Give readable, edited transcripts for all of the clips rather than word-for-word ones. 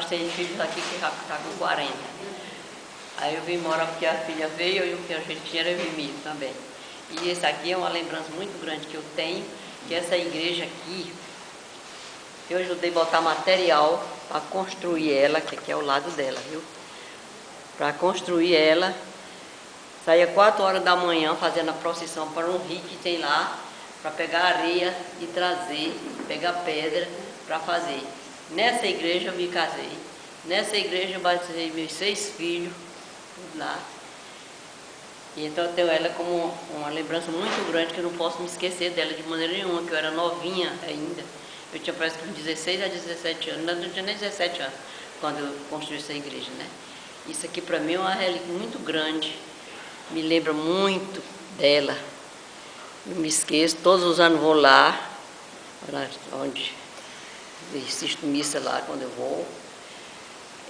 tem filhos aqui que já está com 40. Aí eu vim morar porque a filha veio e o que a gente tinha era Vimir também. E esse aqui é uma lembrança muito grande que eu tenho, que essa igreja aqui, eu ajudei a botar material para construir ela, que aqui é o lado dela, viu? Para construir ela, saía 4 horas da manhã fazendo a procissão para um rio que tem lá, para pegar areia e trazer, pegar pedra para fazer. Nessa igreja eu me casei, nessa igreja eu batizei meus 6 filhos, tudo lá. E então eu tenho ela como uma lembrança muito grande, que eu não posso me esquecer dela de maneira nenhuma, que eu era novinha ainda. Eu tinha parece que uns 16 a 17 anos, não tinha nem 17 anos, quando eu construí essa igreja, né? Isso aqui para mim é uma relíquia muito grande, me lembra muito dela. Não me esqueço, todos os anos vou lá, onde assisto missa lá quando eu vou.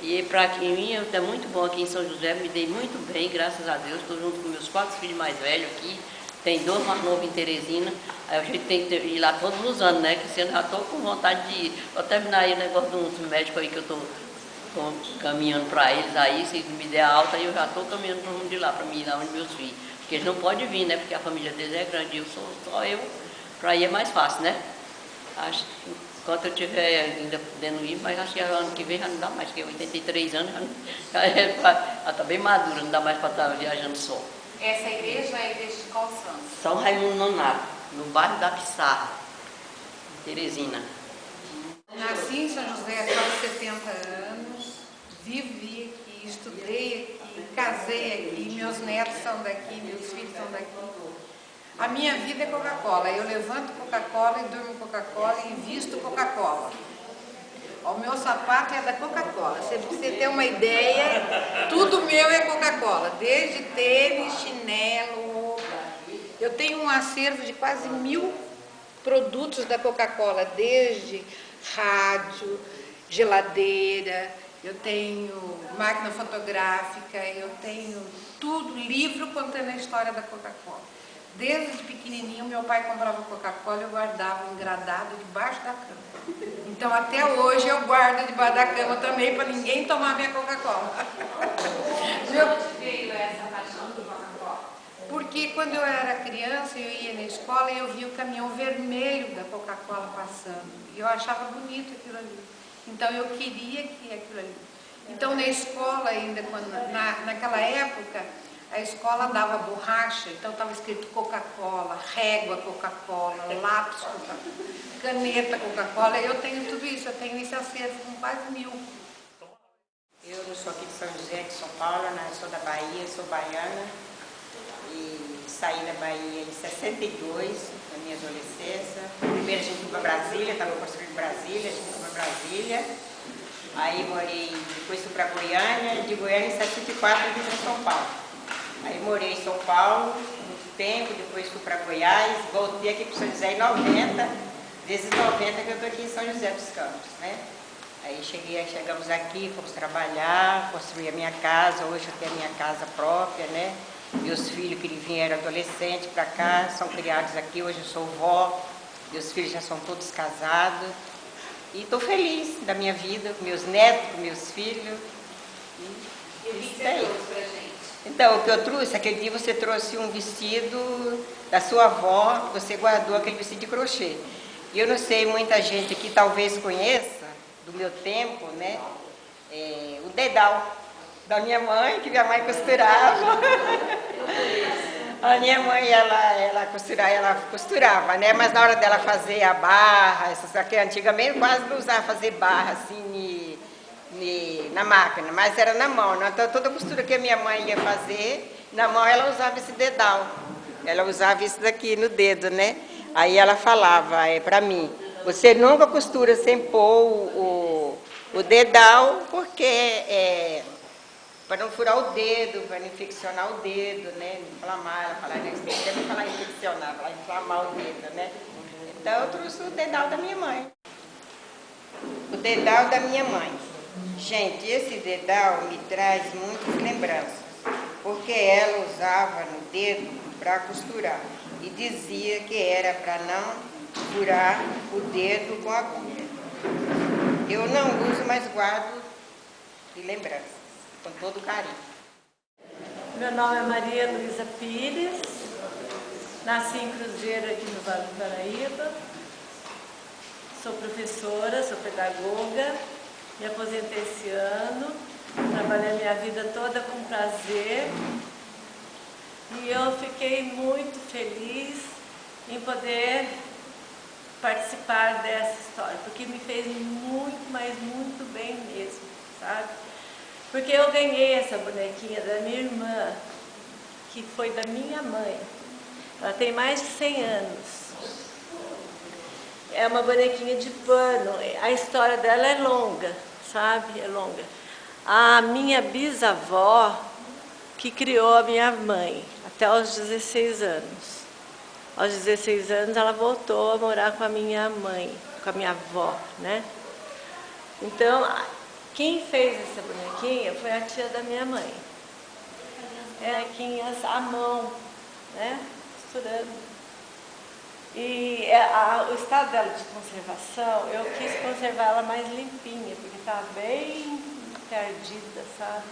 E para mim é muito bom aqui em São José, me dei muito bem, graças a Deus. Estou junto com meus 4 filhos mais velhos aqui, tem 2 mais novos em Teresina. Aí a gente tem que ir lá todos os anos, né? Que esse ano já estou com vontade de ir. Vou terminar aí o negócio dos médicos aí que eu estou caminhando para eles aí, se me der alta, aí eu já estou caminhando para o mundo de lá, para mim ir lá onde meus filhos. Porque eles não podem vir, né? Porque a família deles é grande, eu sou só eu, para ir é mais fácil, né? Acho que enquanto eu estiver ainda podendo ir, mas acho que ano que vem já não dá mais, porque 83 anos já está bem madura, não dá mais para estar viajando só. Essa igreja é a igreja de qual santo? São Raimundo Nonato, no bairro da Pissarra, Teresina. Nasci em São José há quase 70 anos, vivi aqui, estudei aqui, casei aqui, meus netos são daqui, meus filhos são daqui. A minha vida é Coca-Cola, eu levanto Coca-Cola e durmo Coca-Cola e visto Coca-Cola. O meu sapato é da Coca-Cola, pra você ter uma ideia, tudo meu é Coca-Cola, desde tênis, chinelo, roupa. Eu tenho um acervo de quase 1000 produtos da Coca-Cola, desde rádio, geladeira, eu tenho máquina fotográfica, eu tenho tudo, livro contando a história da Coca-Cola. Desde pequenininho, meu pai comprava Coca-Cola e eu guardava engradado debaixo da cama. Então, até hoje, eu guardo debaixo da cama também, para ninguém tomar minha Coca-Cola. De onde veio essa paixão por Coca-Cola? Porque quando eu era criança, eu ia na escola e eu via o caminhão vermelho da Coca-Cola passando. E eu achava bonito aquilo ali. Então, eu queria que aquilo ali. Então, na escola ainda, naquela época, a escola dava borracha, então estava escrito Coca-Cola, régua Coca-Cola, lápis Coca-Cola, caneta Coca-Cola. Eu tenho tudo isso, eu tenho esse acervo com quase 1000. Eu não sou aqui de São José, de São Paulo, né? Sou da Bahia, sou baiana. E saí da Bahia em 62, na minha adolescência. Primeiro a gente foi para Brasília, estava construindo Brasília, a gente foi para Brasília. Aí morei, depois fui para Goiânia, de Goiânia em 74 eu vim para São Paulo. Aí morei em São Paulo muito tempo, depois fui para Goiás, voltei aqui para São José em 90, desde 90 que eu estou aqui em São José dos Campos, né? Aí chegamos aqui, fomos trabalhar, construir a minha casa, hoje eu tenho a minha casa própria, né? Meus filhos que vieram adolescentes para cá, são criados aqui, hoje eu sou vó, meus filhos já são todos casados. E estou feliz da minha vida, com meus netos, com meus filhos. E o que você trouxe pra gente? Então, o que eu trouxe, aquele dia você trouxe um vestido da sua avó, você guardou aquele vestido de crochê. E eu não sei, muita gente aqui talvez conheça, do meu tempo, né? O dedal da minha mãe, que minha mãe costurava. A minha mãe, ela costurava, né? Mas na hora dela fazer a barra, essas aqui antigamente quase não usava fazer barra assim na máquina, mas era na mão, né? Então toda a costura que a minha mãe ia fazer, na mão ela usava esse dedal. Ela usava isso daqui no dedo, né? Aí ela falava para mim, você nunca costura sem pôr o dedal, porque para não furar o dedo, para não infeccionar o dedo, né? Inflamar, ela falava, tem que sempre falar infeccionar, falar inflamar o dedo, né? Então eu trouxe o dedal da minha mãe. O dedal da minha mãe. Gente, esse dedal me traz muitas lembranças, porque ela usava no dedo para costurar e dizia que era para não furar o dedo com agulha. Eu não uso, mas guardo de lembranças, com todo carinho. Meu nome é Maria Luísa Pires, nasci em Cruzeiro, aqui no Vale do Paraíba. Sou professora, sou pedagoga, me aposentei esse ano, trabalhei a minha vida toda com prazer e eu fiquei muito feliz em poder participar dessa história, porque me fez muito, mas muito bem mesmo, sabe? Porque eu ganhei essa bonequinha da minha irmã, que foi da minha mãe. Ela tem mais de 100 anos. É uma bonequinha de pano. A história dela é longa, sabe? É longa. A minha bisavó que criou a minha mãe até os 16 anos. Aos 16 anos ela voltou a morar com a minha mãe, com a minha avó, né? Então, quem fez essa bonequinha foi a tia da minha mãe. Bonequinhas à mão, né? Costurando. E o estado dela de conservação, eu quis conservar ela mais limpinha, porque estava bem perdida, sabe?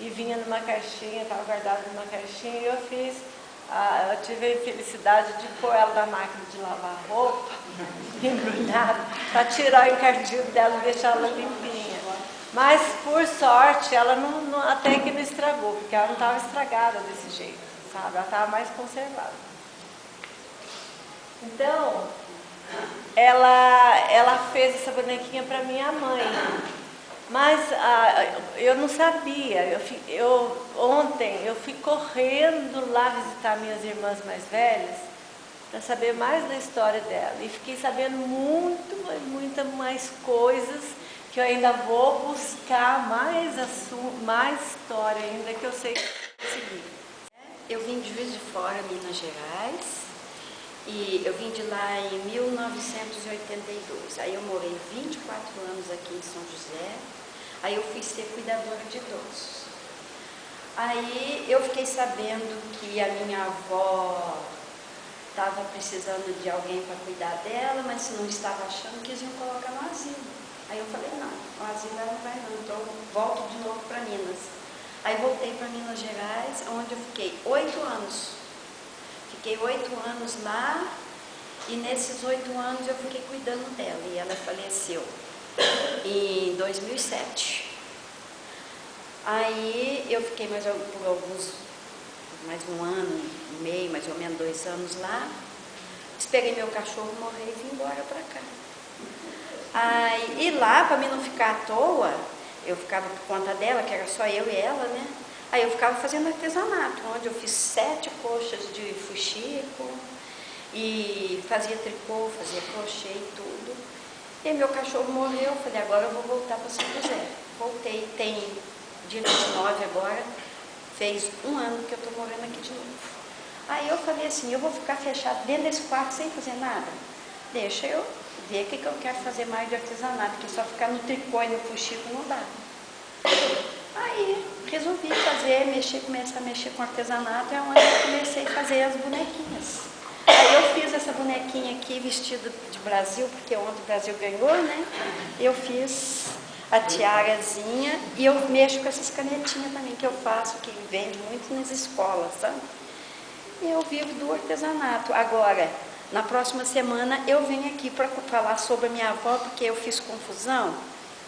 E vinha numa caixinha, estava guardada numa caixinha, e eu tive a infelicidade de pôr ela na máquina de lavar roupa, embrulhada, para tirar o encardinho dela e deixar ela limpinha. Mas, por sorte, ela até que não estragou, porque ela não estava estragada desse jeito, sabe? Ela estava mais conservada. Então, ela fez essa bonequinha para minha mãe. Mas eu não sabia. Ontem eu fui correndo lá visitar minhas irmãs mais velhas para saber mais da história dela. E fiquei sabendo muita mais coisas que eu ainda vou buscar mais história ainda que eu sei seguir. Eu vim de Juiz de Fora, Minas Gerais, e eu vim de lá em 1982. Aí eu morei 24 anos aqui em São José, aí eu fui ser cuidadora de idosos. Aí eu fiquei sabendo que a minha avó estava precisando de alguém para cuidar dela, mas se não estava achando, quis iam colocar no asilo. Aí eu falei, não, o asilo ela não vai não, então eu volto de novo para Minas. Aí voltei para Minas Gerais, onde eu fiquei 8 anos. Fiquei 8 anos lá, e nesses 8 anos eu fiquei cuidando dela, e ela faleceu em 2007. Aí eu fiquei mais um ano e meio, mais ou menos 2 anos lá, esperei meu cachorro morrer e vim embora para cá. E lá, para mim não ficar à toa, eu ficava por conta dela, que era só eu e ela, né? Aí eu ficava fazendo artesanato, onde eu fiz 7 coxas de fuxico, e fazia tricô, fazia crochê e tudo. E meu cachorro morreu, eu falei, agora eu vou voltar para São José. Voltei, tem dia 29 agora, fez 1 ano que eu estou morando aqui de novo. Aí eu falei assim, eu vou ficar fechado dentro desse quarto sem fazer nada? Deixa eu ver o que eu quero fazer mais de artesanato, porque só ficar no tricô e no fuxico não dá. Aí resolvi começar a mexer com artesanato, é onde eu comecei a fazer as bonequinhas. Aí eu fiz essa bonequinha aqui, vestido de Brasil, porque ontem o Brasil ganhou, né? Eu fiz a tiarazinha e eu mexo com essas canetinhas também, que eu faço, que vende muito nas escolas, sabe? E eu vivo do artesanato. Agora, na próxima semana eu venho aqui para falar sobre a minha avó, porque eu fiz confusão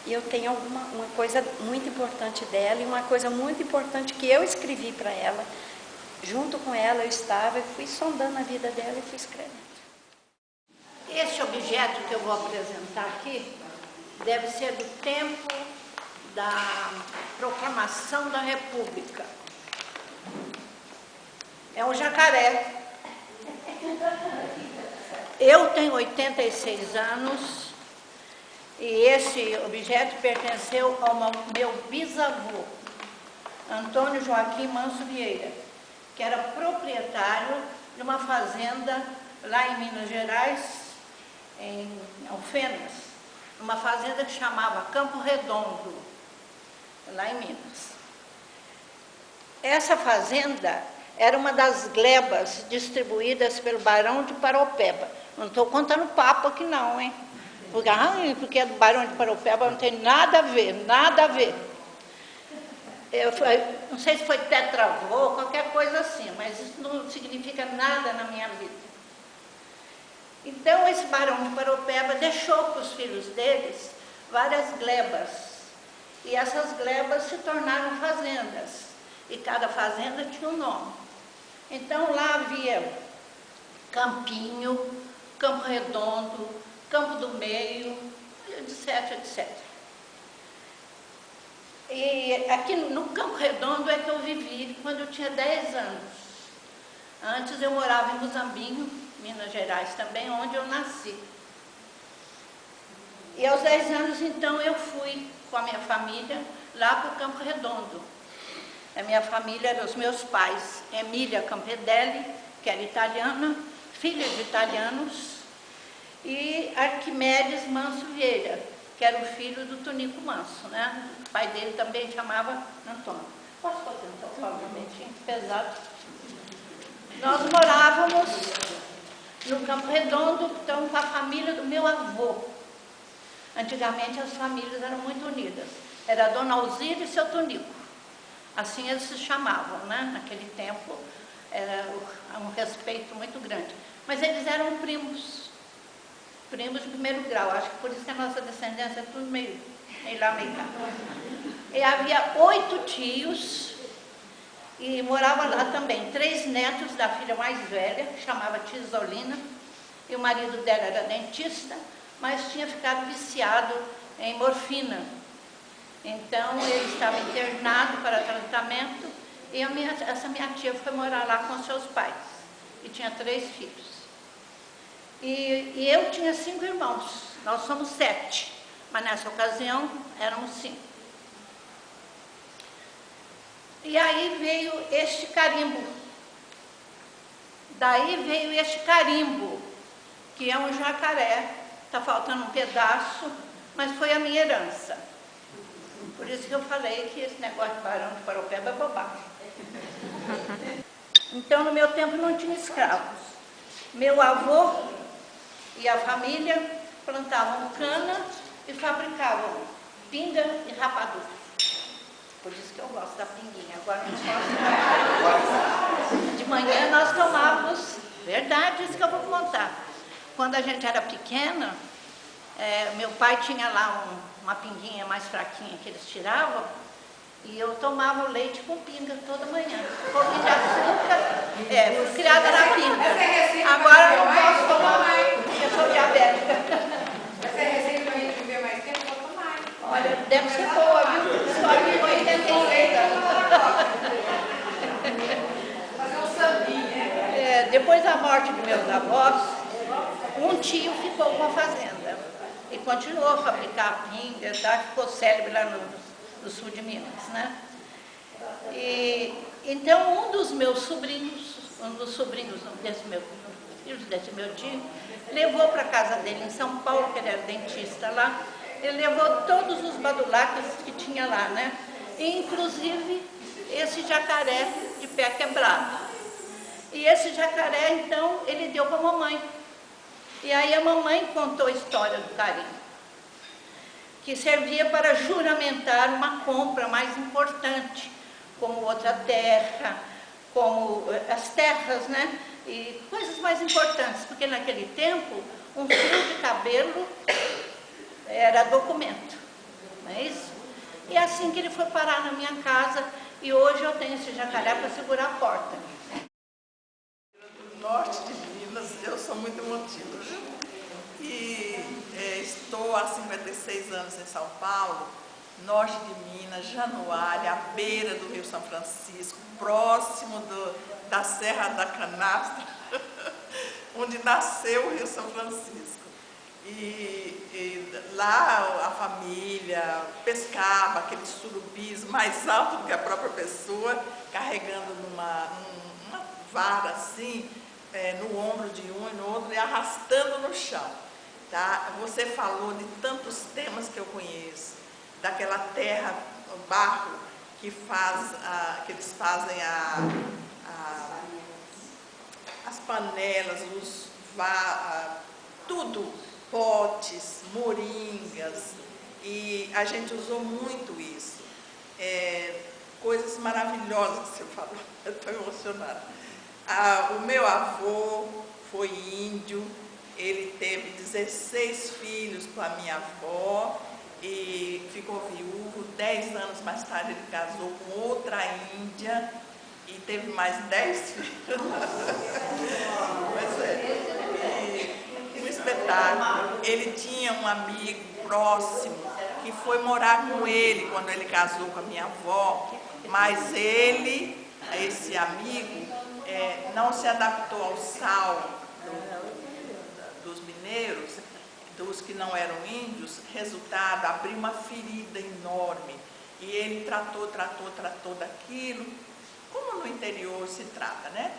e eu tenho uma coisa muito importante dela e uma coisa muito importante que eu escrevi para ela. Junto com ela eu estava e fui sondando a vida dela e fui escrevendo. Esse objeto que eu vou apresentar aqui deve ser do tempo da proclamação da República. É um jacaré. Eu tenho 86 anos e esse objeto pertenceu ao meu bisavô, Antônio Joaquim Manso Vieira, que era proprietário de uma fazenda lá em Minas Gerais, em Alfenas, uma fazenda que chamava Campo Redondo, lá em Minas. Essa fazenda era uma das glebas distribuídas pelo Barão de Paropeba. Não estou contando papo aqui não, hein? Porque do Barão de Paropeba não tem nada a ver, nada a ver. não sei se foi tetravô, qualquer coisa assim, mas isso não significa nada na minha vida. Então, esse barão de Paropeba deixou para os filhos deles várias glebas. E essas glebas se tornaram fazendas. E cada fazenda tinha um nome. Então, lá havia Campinho, Campo Redondo, Campo do Meio, etc, etc. E aqui no Campo Redondo é que eu vivi quando eu tinha 10 anos. Antes eu morava em Muzambinho, Minas Gerais também, onde eu nasci. E aos 10 anos, então, eu fui com a minha família lá para o Campo Redondo. A minha família eram os meus pais, Emília Campedelli, que era italiana, filha de italianos, e Arquimedes Manso Vieira, que era o filho do Tonico Manso, né? O pai dele também chamava Antônio. Posso fazer um momentinho pesado? Nós morávamos no Campo Redondo, então, com a família do meu avô. Antigamente as famílias eram muito unidas. Era Dona Alzira e seu Tonico. Assim eles se chamavam, né? Naquele tempo era um respeito muito grande. Mas eles eram primos de primeiro grau. Acho que por isso que a nossa descendência é tudo meio lá, meio cá. E havia 8 tios, e morava lá também 3 netos da filha mais velha, que chamava Tia Isolina, e o marido dela era dentista, mas tinha ficado viciado em morfina. Então, ele estava internado para tratamento, e essa minha tia foi morar lá com seus pais, e tinha 3 filhos. E eu tinha 5 irmãos, nós somos 7, mas nessa ocasião éramos 5. E aí veio este carimbo. Daí veio este carimbo, que é um jacaré, está faltando um pedaço, mas foi a minha herança. Por isso que eu falei que esse negócio de barão de Paropeba é bobagem. Então, no meu tempo não tinha escravos. Meu avô e a família plantavam cana e fabricavam pinga e rapadura. Por isso que eu gosto da pinguinha. Agora não posso. De manhã nós tomávamos, verdade, isso que eu vou contar. Quando a gente era pequena, meu pai tinha lá uma pinguinha mais fraquinha que eles tiravam, e eu tomava o leite com pinga toda manhã. Um pouquinho de açúcar, fui criada na pinga. Agora eu não posso tomar, eu sou diabética. Essa receita para a gente viver mais tempo, vou tomar. Olha, deve ser boa, viu? Só que com 86 anos. Fazer um sambinha. Depois da morte de meus avós, um tio ficou com a fazenda e continuou a fabricar pinga, tá? Ficou célebre lá no sul de Minas, né? E então um dos sobrinhos desse meu tio, levou para a casa dele em São Paulo, que ele era dentista lá, ele levou todos os badulacas que tinha lá, né? E, inclusive esse jacaré de pé quebrado. E esse jacaré, então, ele deu para a mamãe. E aí a mamãe contou a história do carimbo, que servia para juramentar uma compra mais importante, como outra terra, como as terras, né? E coisas mais importantes, porque naquele tempo um fio de cabelo era documento, não é isso? E é assim que ele foi parar na minha casa, e hoje eu tenho esse jacaré para segurar a porta. Do norte de Minas, eu sou muito emotiva, viu? E estou há 56 anos em São Paulo, norte de Minas, Januária, à beira do Rio São Francisco, próximo da Serra da Canastra, onde nasceu o Rio São Francisco. E lá a família pescava aqueles surubis mais altos do que a própria pessoa, carregando numa vara assim, no ombro de um e no outro, e arrastando no chão. Tá? Você falou de tantos temas que eu conheço, daquela terra, o barro, que eles fazem as panelas, tudo, potes, moringas, e a gente usou muito isso. maravilhosas que você falou. Eu estou emocionada. O meu avô foi índio, ele teve 16 filhos com a minha avó e ficou viúvo. 10 anos mais tarde ele casou com outra índia e teve mais 10 filhos. Pois é. E um espetáculo. Ele tinha um amigo próximo que foi morar com ele quando ele casou com a minha avó, mas ele, esse amigo, não se adaptou ao sal dos mineiros, dos que não eram índios. Resultado, abriu uma ferida enorme e ele tratou daquilo, como no interior se trata, né?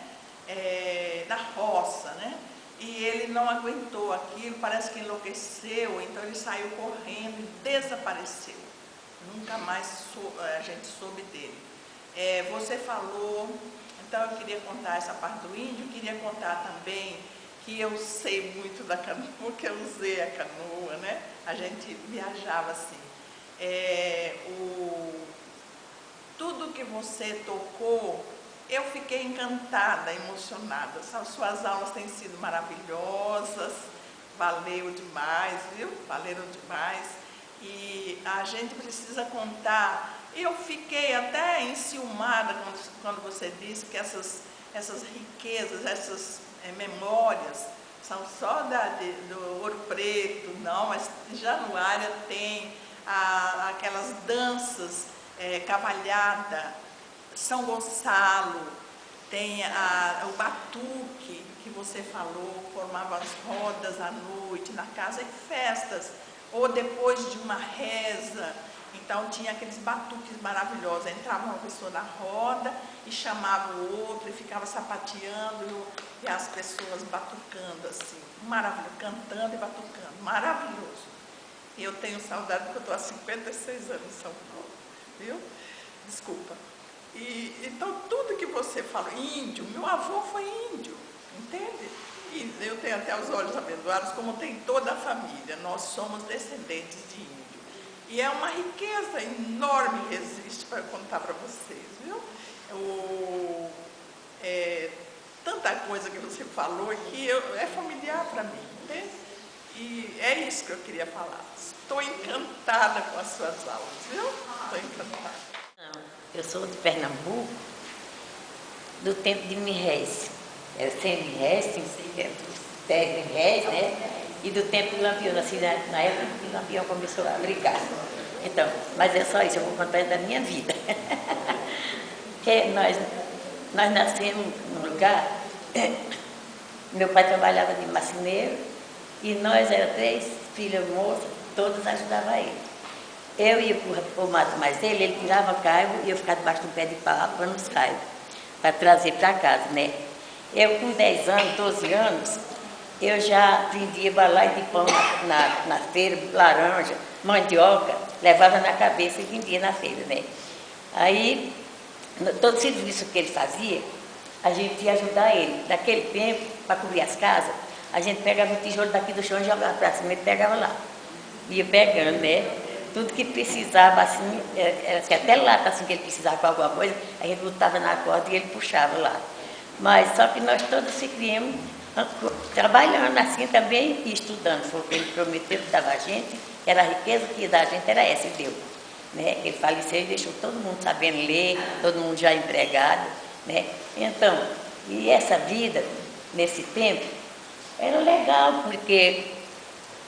Na roça, né? E ele não aguentou aquilo, parece que enlouqueceu, então ele saiu correndo e desapareceu. Nunca mais a gente soube dele. Você falou, então eu queria contar essa parte do índio, queria contar também que eu sei muito da canoa, que eu usei a canoa, né? A gente viajava assim. Tudo que você tocou, eu fiquei encantada, emocionada. As suas aulas têm sido maravilhosas, valeu demais, viu? Valeram demais. E a gente precisa contar. Eu fiquei até enciumada quando você disse que essas riquezas, essas memórias, são só do Ouro Preto, não, mas em Januária tem aquelas danças, cavalhada, São Gonçalo, tem o batuque que você falou, formava as rodas à noite na casa e festas, ou depois de uma reza. Então tinha aqueles batuques maravilhosos, entrava uma pessoa na roda e chamava o outro e ficava sapateando e as pessoas batucando assim, maravilhoso, cantando e batucando, maravilhoso. E eu tenho saudade porque eu estou há 56 anos em São Paulo, viu? Desculpa. Então tudo que você falou, índio, meu avô foi índio, entende? E eu tenho até os olhos amendoados, como tem toda a família, nós somos descendentes de índio. E é uma riqueza enorme que existe para contar para vocês, viu? Tanta coisa que você falou que é familiar para mim, entende? E é isso que eu queria falar. Estou encantada com as suas aulas, viu? Estou encantada. Eu sou de Pernambuco, do tempo de Mirrés. Era 100 Mirrés, 10 Mirrés, né? E do tempo de Lampião, assim, na época que Lampião começou a brincar. Então, mas é só isso, eu vou contar da minha vida. Que nós nascemos num lugar, meu pai trabalhava de marceneiro, e nós éramos 3 filhas moças, todas ajudavam ele. Eu ia para o mato mais dele, ele tirava caibo e eu ficava debaixo do pé de pau, para os caibos, para trazer para casa, né? Eu com 10 anos, 12 anos, eu já vendia balaio de pão na feira, laranja, mandioca, levava na cabeça e vendia na feira, né? Aí, todo serviço que ele fazia, a gente ia ajudar ele. Naquele tempo, para cobrir as casas, a gente pegava o tijolo daqui do chão e jogava para cima, ele pegava lá. Ia pegando, né? Tudo que precisava, assim, assim, até lá, assim, que ele precisava com alguma coisa, a gente botava na corda e ele puxava lá. Mas só que nós todos se criamos trabalhando assim também e estudando. Foi o que ele prometeu que dava a gente, era a riqueza que ia dar a gente, era essa, e deu. Né? Ele faleceu e deixou todo mundo sabendo ler, todo mundo já empregado. Né? Então, e essa vida, nesse tempo, era legal, porque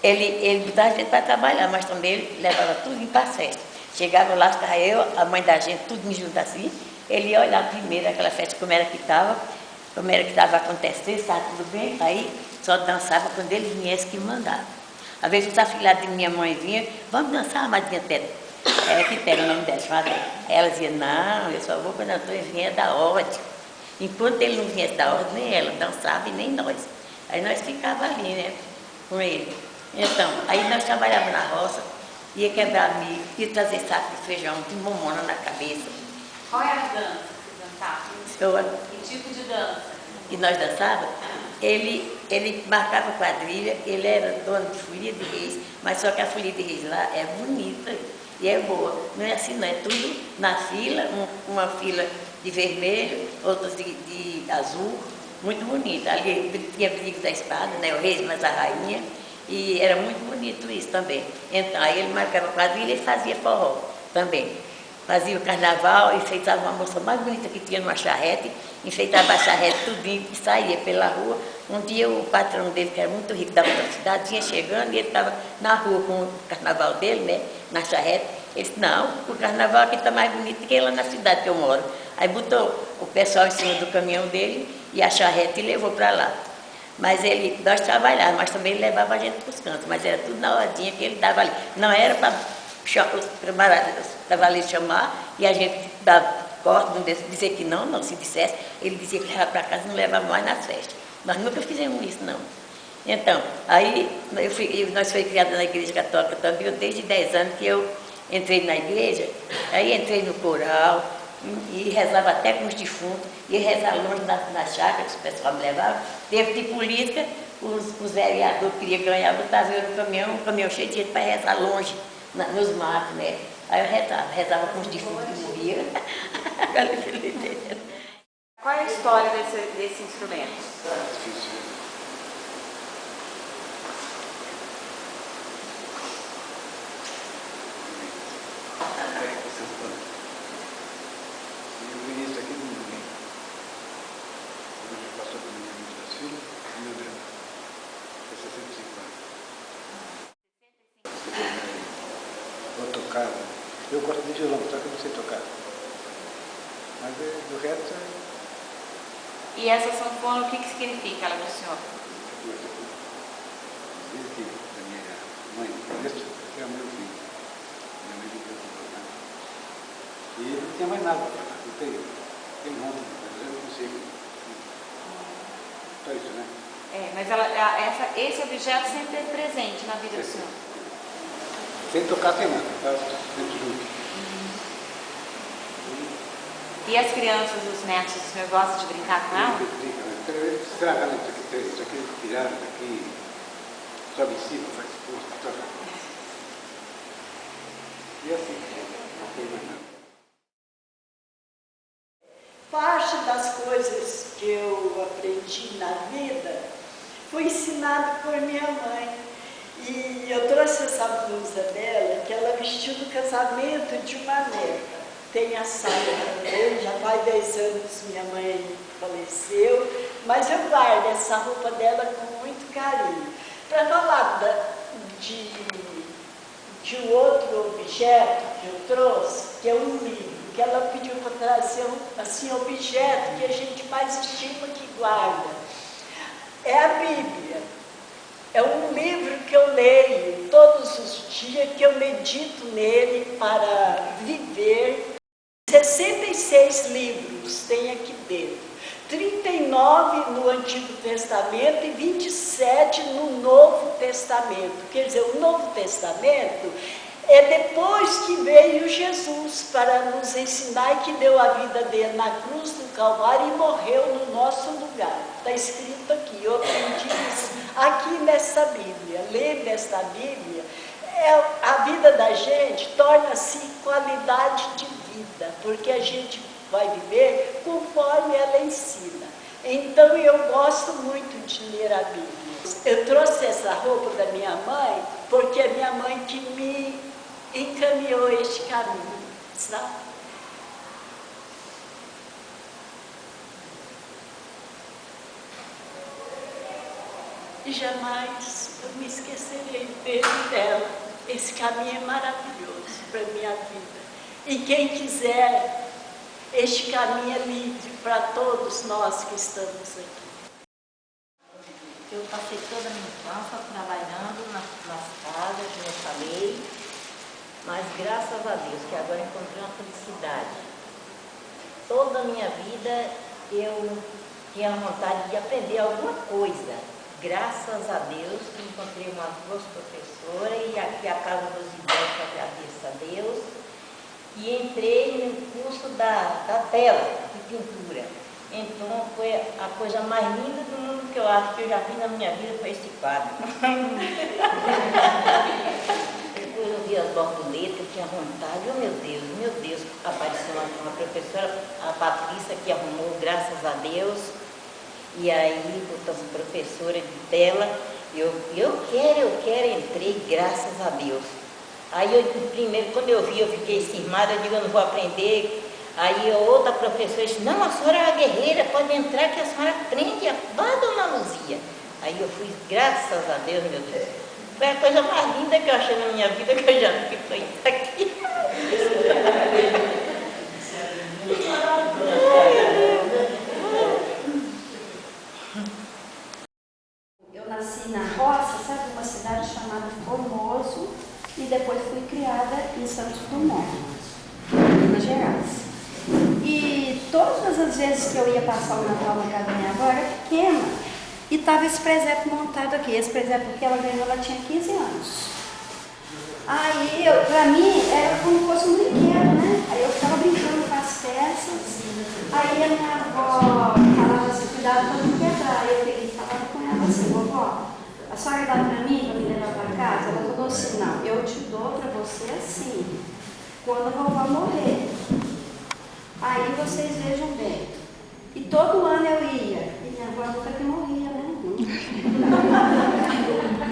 ele botava a gente para trabalhar, mas também ele levava tudo em passeio. Chegava lá, ficava eu, a mãe da gente, tudo me junto assim, ele ia olhar primeiro aquela festa, como era que estava acontecendo, estava tudo bem, aí só dançava quando ele viesse que mandava. Às vezes os afilhados de minha mãe vinham, vamos dançar, Madrinha Tera. Que Tera o nome dela, chamada. Ela dizia, não, eu só vou quando a Antônio vinha da ordem. Enquanto ele não viesse da ordem, nem ela dançava e nem nós. Aí nós ficávamos ali, né, com ele. Então, aí nós trabalhávamos na roça, ia quebrar milho, ia trazer saco de feijão, de momona na cabeça. Qual era a dança que dançava? Que tipo de dança? E nós dançávamos, ele marcava quadrilha, ele era dono de folia de reis, mas só que a folia de reis lá é bonita. E é boa. Não é assim, não. É tudo na fila, uma fila de vermelho, outras de azul. Muito bonita. Ali tinha briga da espada, né? O rei, mas a rainha. E era muito bonito isso também. Então, aí ele marcava quadrilha e fazia forró também. Fazia o carnaval, enfeitava uma moça mais bonita que tinha numa charrete, enfeitava a charrete tudinho e saía pela rua. Um dia o patrão dele, que era muito rico da outra cidade, vinha chegando e ele estava na rua com o carnaval dele, né, na charrete. Ele disse, não, o carnaval aqui está mais bonito que lá na cidade que eu moro. Aí botou o pessoal em cima do caminhão dele e a charrete e levou para lá. Mas nós trabalhávamos, mas também ele levava a gente para os cantos, mas era tudo na horadinha que ele dava ali. Não era para os cavaleiros chamar e a gente dava corte, não dizer que não, se dissesse, ele dizia que levava para casa e não levava mais nas festas. Nós nunca fizemos isso, não. Então, aí nós fomos criados na igreja católica também, desde 10 anos que eu entrei na igreja, aí entrei no coral e rezava até com os defuntos, ia rezar longe nas chácaras que o pessoal me levava. Teve de política, os vereadores queriam ganhar, botavam eu no caminhão cheio de gente para rezar longe, nos matos, né? Aí eu rezava com os defuntos que morriam. Qual é a história desse instrumento? Eu gosto de violão, só que eu não sei tocar. Mas do resto E essa sanfona, o que significa ela para o senhor? Desde a minha mãe, isso é o meu filho. Minha mãe viveu com o nada. E não tinha mais nada para tocar. Não tem um monte de coisa, eu não consigo. Só isso, né? Mas esse objeto sempre é presente na vida do senhor? Sem tocar tem nada, tá sempre junto. E as crianças, os netos, o senhor gosta de brincar com ela? Brinca, né? Estraga, né? Isso aqui tiraram daqui, sobe em cima, faz força, toca. E assim, não tem mais nada. Parte das coisas que eu aprendi na vida foi ensinada por minha mãe. E eu trouxe essa blusa dela, que ela vestiu no casamento de uma neta. Tem a saia também, já faz 10 anos minha mãe faleceu, mas eu guardo essa roupa dela com muito carinho. Para falar de um outro objeto que eu trouxe, que é um livro, que ela pediu para trazer assim, objeto que a gente mais estima que guarda. É a Bíblia. É um livro que eu leio todos os dias, que eu medito nele para viver. 66 livros tem aqui dentro. 39 no Antigo Testamento e 27 no Novo Testamento. Quer dizer, o Novo Testamento é depois que veio Jesus para nos ensinar, que deu a vida dele na cruz do Calvário e morreu no nosso lugar. Está escrito aqui, eu aprendi isso aqui nessa Bíblia. Lendo esta Bíblia, a vida da gente torna-se qualidade de vida, porque a gente vai viver conforme ela ensina. Então eu gosto muito de ler a Bíblia. Eu trouxe essa roupa da minha mãe, porque é minha mãe que me encaminhou este caminho, sabe? E jamais eu me esquecerei dela. Esse caminho é maravilhoso para a minha vida. E quem quiser, este caminho é livre para todos nós que estamos aqui. Eu passei toda a minha infância trabalhando nas casas, como eu falei, mas graças a Deus que agora encontrei uma felicidade. Toda a minha vida eu tinha vontade de aprender alguma coisa. Graças a Deus que encontrei umas boas professoras e aqui a Casa dos Idosos, agradeço a Deus. E entrei no curso da tela de pintura. Então foi a coisa mais linda do mundo que eu acho que eu já vi na minha vida, foi esse quadro. Depois eu vi via as borboletas, eu tinha vontade, oh meu Deus, apareceu uma professora, a Patrícia, que arrumou, graças a Deus, e aí botou a professora dela, eu quero, entrei, graças a Deus. Aí primeiro, quando eu vi, eu fiquei cismada, eu digo, eu não vou aprender. Aí outra professora disse, não, a senhora é uma guerreira, pode entrar que a senhora aprende, vá, dona Luzia. Aí eu fui, graças a Deus, meu Deus. Foi a coisa mais linda que eu achei na minha vida, que eu já vi, foi isso aqui. Eu nasci na roça, sabe, uma cidade chamada Formoso, e depois fui criada em Santos Dumont, Minas Gerais. E todas as vezes que eu ia passar o Natal na casa da minha avó, eu era pequena, e estava esse presépio montado aqui. Esse presépio que ela ganhou, ela tinha 15 anos. Aí, pra mim, era como se fosse um brinquedo, né? Aí eu ficava brincando com as peças. Aí a minha avó falava assim, cuidado para não quebrar. Aí eu peguei e falava com ela assim, vovó, a senhora dá para mim, para me levar para casa? Ela falou assim, não, eu te dou para você assim, quando a vovó morrer. Aí vocês vejam bem. E todo ano eu ia. E minha avó nunca que morria, né?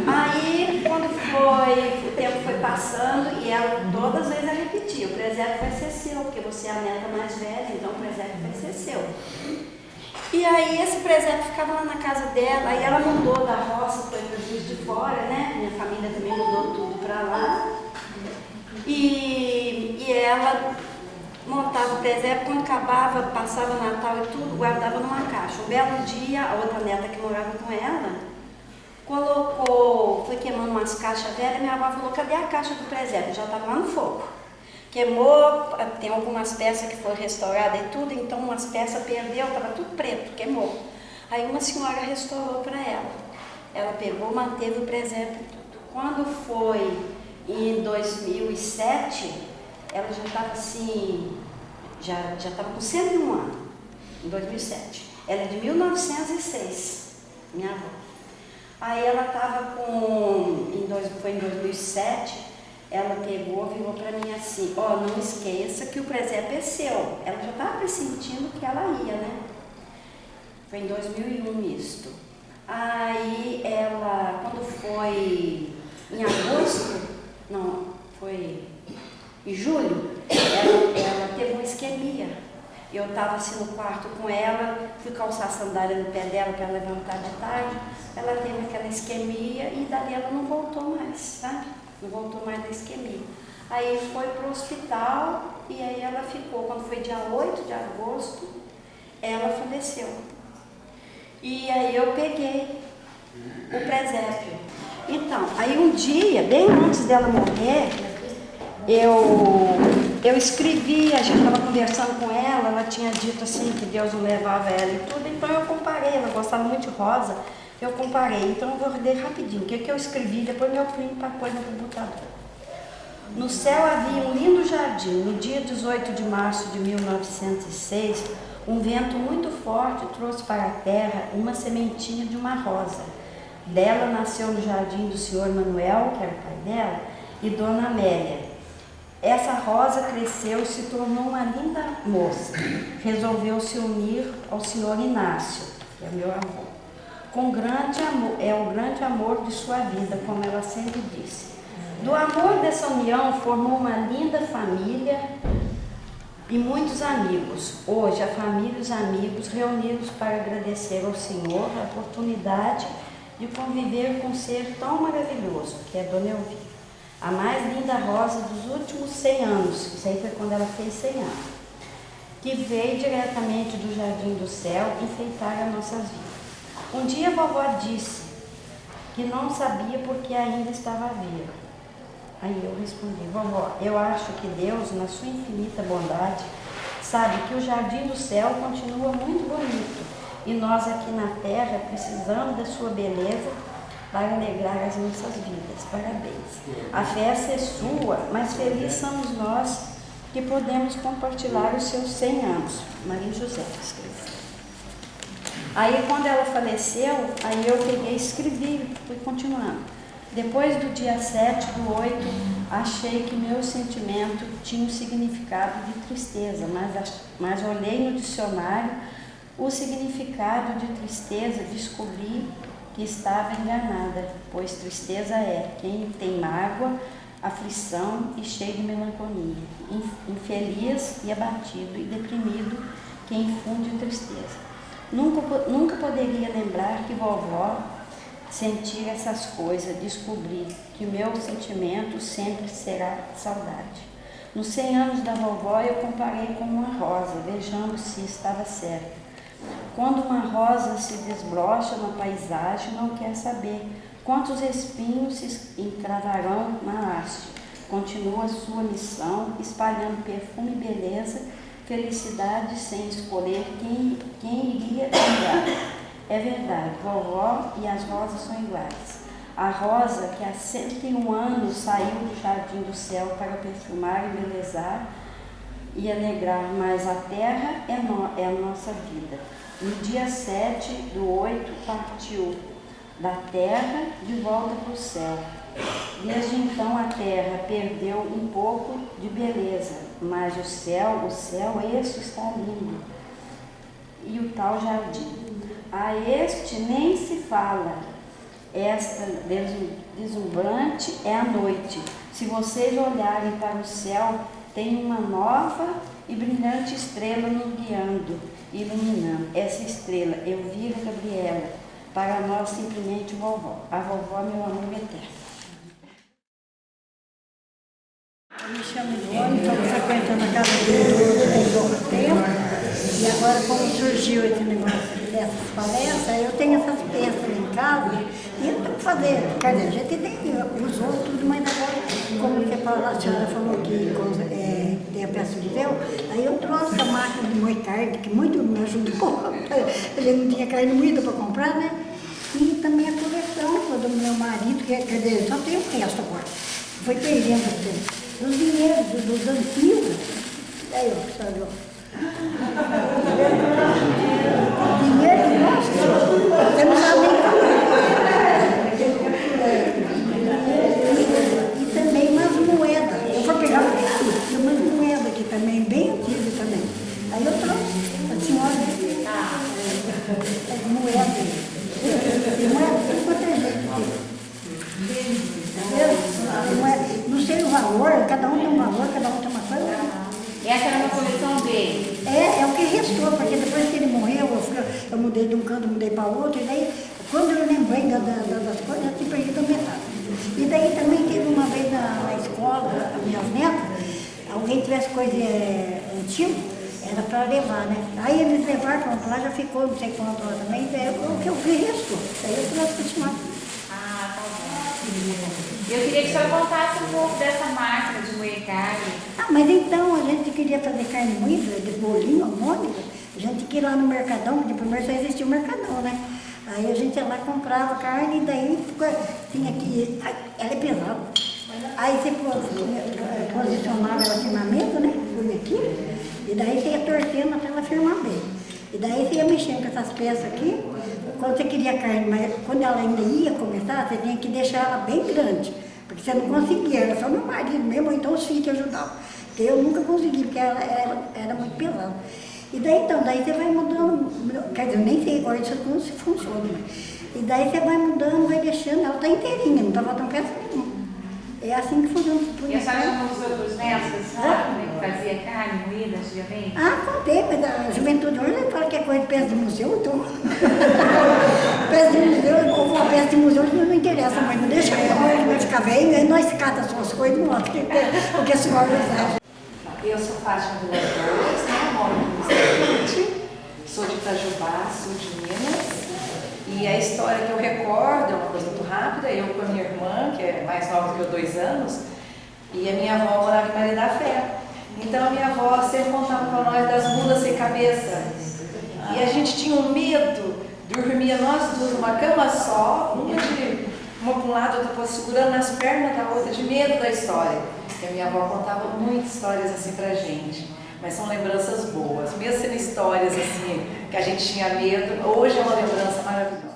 Aí, quando o tempo foi passando, e ela todas as vezes ela repetia, o presépio vai ser seu, porque você é a neta mais velha, então o presépio vai ser seu. E aí esse presépio ficava lá na casa dela, aí ela mudou da roça, foi para Juiz de Fora, né? Minha família também mudou tudo para lá. E ela montava o presépio, quando acabava, passava o Natal e tudo, guardava numa caixa. Um belo dia, a outra neta que morava com ela, foi queimando umas caixas velhas, minha avó falou, cadê a caixa do presépio? Já estava lá no fogo. Queimou, tem algumas peças que foram restauradas e tudo, então umas peças perdeu, estava tudo preto, queimou. Aí uma senhora restaurou para ela. Ela pegou, manteve o presépio e tudo. Quando foi em 2007, ela já estava assim, já estava com 101 anos, em 2007. Ela é de 1906, minha avó. Aí ela estava foi em 2007, ela pegou e virou para mim assim, ó, não esqueça que o presépio é seu. Ela já estava pressentindo que ela ia, né? Foi em 2001 isto. Aí ela, quando foi em agosto, não, foi em julho, ela teve uma isquemia. Eu estava assim no quarto com ela, fui calçar a sandália no pé dela para levantar de tarde. Ela teve aquela isquemia e dali ela não voltou mais, sabe? Não voltou mais da isquemia. Aí foi para o hospital e aí ela ficou, quando foi dia 8 de agosto, ela faleceu. E aí eu peguei o presépio. Então, aí um dia, bem antes dela morrer, eu escrevi, a gente estava conversando com ela tinha dito assim que Deus não levava ela e tudo, então eu comparei, ela gostava muito de rosa, eu comparei, então eu vou ler rapidinho, o que eu escrevi, depois meu primo pôs no computador. No céu havia um lindo jardim, no dia 18 de março de 1906, um vento muito forte trouxe para a terra uma sementinha de uma rosa. Dela nasceu no jardim do senhor Manuel, que era o pai dela, e dona Amélia. Essa rosa cresceu e se tornou uma linda moça. Resolveu se unir ao senhor Inácio, que é meu avô. Com grande amor, é o grande amor de sua vida, como ela sempre disse. Do amor dessa união formou uma linda família e muitos amigos. Hoje a família e os amigos reunidos para agradecer ao Senhor a oportunidade de conviver com um ser tão maravilhoso, que é Dona Elvira. A mais linda rosa dos últimos 100 anos, isso aí foi quando ela fez 100 anos, que veio diretamente do jardim do céu enfeitar as nossas vidas. Um dia a vovó disse que não sabia porque ainda estava viva. Aí eu respondi, vovó, eu acho que Deus, na sua infinita bondade, sabe que o jardim do céu continua muito bonito e nós aqui na terra precisamos da sua beleza para alegrar as nossas vidas. Parabéns. A festa é sua, mas felizes somos nós que podemos compartilhar os seus 100 anos. Maria José escreveu. Aí quando ela faleceu, aí eu peguei e escrevi, fui continuando. Depois do dia 7/8, achei que meu sentimento tinha um significado de tristeza, mas olhei no dicionário o significado de tristeza, descobri que estava enganada, pois tristeza é quem tem mágoa, aflição e cheio de melancolia, infeliz e abatido e deprimido, quem infunde tristeza. Nunca poderia lembrar que vovó sentir essas coisas, descobrir que meu sentimento sempre será saudade. Nos 100 anos da vovó eu comparei com uma rosa, vejamos se estava certa. Quando uma rosa se desbrocha na paisagem, não quer saber quantos espinhos se encravarão na haste. Continua sua missão, espalhando perfume e beleza, felicidade sem escolher quem iria lembrar. É verdade, vovó e as rosas são iguais. A rosa que há 101 anos saiu do jardim do céu para perfumar e embelezar e alegrar, mas a terra é a nossa vida. No dia 7/8 partiu da terra de volta para o céu. Desde então a terra perdeu um pouco de beleza, mas o céu, esse está lindo. E o tal jardim. A este nem se fala, esta deslumbrante é a noite. Se vocês olharem para o céu, tem uma nova e brilhante estrela nos guiando, iluminando. Essa estrela, Elvira Gabriela, para nós simplesmente vovó. A vovó é meu amigo eterno. Eu me chamo Ivone, estou frequentando a casa do tem pouco tempo. E agora, como surgiu esse negócio dessas palestras, eu tenho essas peças em casa e eu estou fazendo. Quer dizer, a gente usou tudo, mas agora, como a senhora falou que tem a peça de véu, aí eu trouxe a máquina de moer carne, que muito me ajudou. A gente não tinha carne moída para comprar, né? E também a coleção do meu marido, quer dizer, só tem o resto agora. Foi perdendo os dinheiros dos antigos. Aí, ó, sabe, ó. Dinheiro nosso, você não sabe nem falar. E também umas moedas. Eu vou pegar umas moedas aqui também, bem antigas também. Aí eu trouxe a senhora as moedas. Moedas, quanto é gente? Não sei o valor, cada um tem um valor, cada um tem uma coisa. Essa era uma coleção dele? É o que restou, porque depois que ele morreu, eu mudei de um canto, mudei para outro, e daí, quando eu lembrei das coisas, eu tinha perdido a metade. E daí também teve uma vez na escola, as minhas netas, alguém tivesse coisa antiga, era para levar, né? Aí eles levaram para lá, já ficou não sei quanto lá também, daí o que eu vi restou. Daí eu trouxe para continuar. Ah, tá bom. Eu queria que o senhor contasse um pouco dessa máquina de moer carne. Ah, mas então a gente queria fazer carne moída, de bolinho, mônica. A gente queria ir lá no Mercadão, porque primeiro só existia o Mercadão, né? Aí a gente ia lá, comprava carne e daí tinha que... Ela é pesada. Aí você posicionava ela assim na mesa, né? Punha aqui. E daí você ia torcendo até ela firmar bem. E daí você ia mexendo com essas peças aqui. Quando você queria carne, mas quando ela ainda ia começar, você tinha que deixar ela bem grande. Porque você não conseguia, era só meu marido mesmo, ou então os filhos que ajudavam. Porque eu nunca consegui, porque ela era muito pesada. E daí então, daí você vai mudando, quer dizer, eu nem sei agora como se funciona, mas... E daí você vai mudando, vai deixando, ela está inteirinha, não está faltando peça nenhuma. É assim que funciona. E a senhora chamou os outros netos, sabe, que fazia carne moída antigamente? Ah, contei, mas a juventude hoje fala que é coisa de peça de museu, então... peça de museu, ou uma peça de museu, não interessa, mas não deixa eu, vai ficar velho, aí nós catamos as suas coisas e mostra o que a senhora usa. Eu sou Fátima Vilas Boas, né? Moro no Estado, sou de Itajubá, sul de Minas. E a história que eu recordo é uma coisa muito rápida, eu com a minha irmã, que é mais nova que eu, 2 anos, e a minha avó morava em Maria da Fé. Então a minha avó sempre contava para nós das mudas sem cabeça. E a gente tinha um medo, dormia nós duas numa cama só, uma para um lado, outra para segurando nas pernas da outra, de medo da história. E a minha avó contava muitas histórias assim pra gente, mas são lembranças boas. Mesmo sendo histórias assim, que a gente tinha medo, hoje é uma lembrança maravilhosa.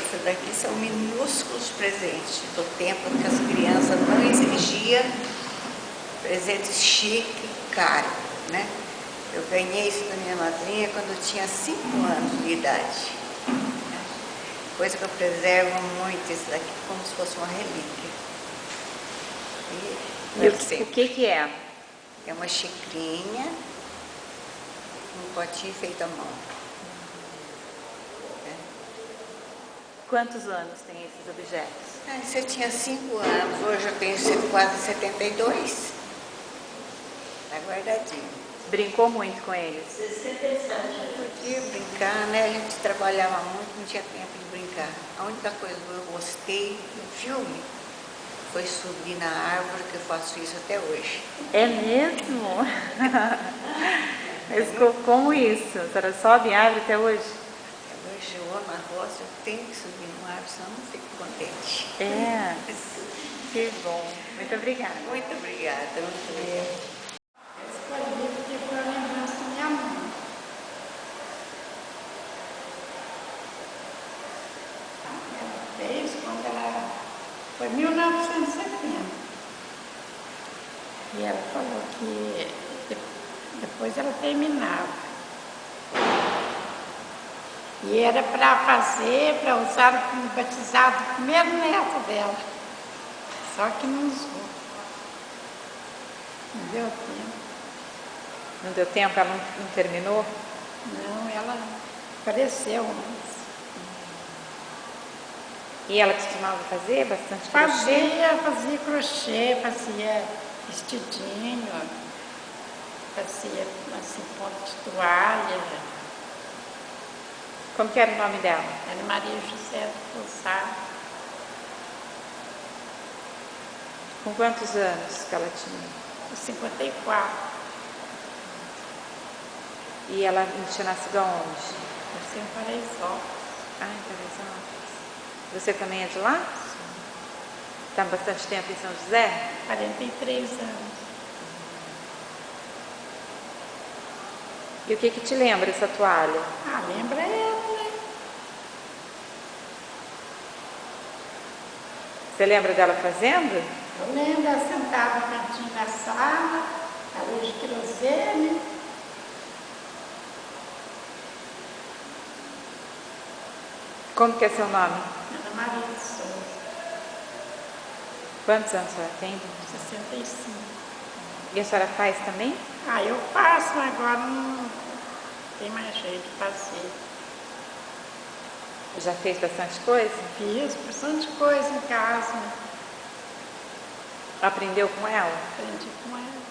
Esses daqui são minúsculos presentes do tempo que as crianças não exigiam presente chique, caro, né? Eu ganhei isso da minha madrinha quando eu tinha 5 anos de idade. Coisa que eu preservo muito, isso daqui como se fosse uma relíquia. E o que é? É uma xicrinha, um potinho feito à mão. Quantos anos tem esses objetos? Isso eu tinha 5 anos, hoje eu tenho quase 72. Está guardadinho. Brincou muito com eles? 67. Podia brincar, né? A gente trabalhava muito, não tinha tempo de brincar. A única coisa que eu gostei do filme foi subir na árvore, que eu faço isso até hoje. É mesmo? Mas como isso? A senhora sobe a árvore até hoje? Até hoje eu vou na roça, eu tenho que subir numa árvore, senão eu não fico contente. É. Que bom. Muito obrigada. Muito obrigada. Muito obrigada. Escolhi porque foi a lembrança da minha mãe. Ela fez quando ela... Foi 1970. E ela falou que depois ela terminava. E era para fazer, para usar como batizado o primeiro neto dela. Só que não usou. Não deu tempo. Não deu tempo? Ela não terminou? Não, ela faleceu antes. E ela costumava fazer bastante crochê? Fazia crochê, fazia vestidinho, fazia assim, ponto de toalha. Como que era o nome dela? Ana Maria José do Poçar. Com quantos anos que ela tinha? 54. E ela tinha nascido aonde? Nasceu em Paraisópolis. Ah, em Paraisópolis. Você também é de lá? Sim. Está há bastante tempo em São José? 43 anos. E o que te lembra essa toalha? Ah, lembra ela, né? Você lembra dela fazendo? Eu lembro, ela sentava no cantinho da sala, a luz de querosene. Como que é seu nome? Ana Maria de Souza. Quantos anos a senhora tem? 65. E a senhora faz também? Ah, eu faço, mas agora não tem mais jeito de fazer. Já fez bastante coisa? Fiz bastante coisa em casa. Aprendeu com ela? Aprendi com ela.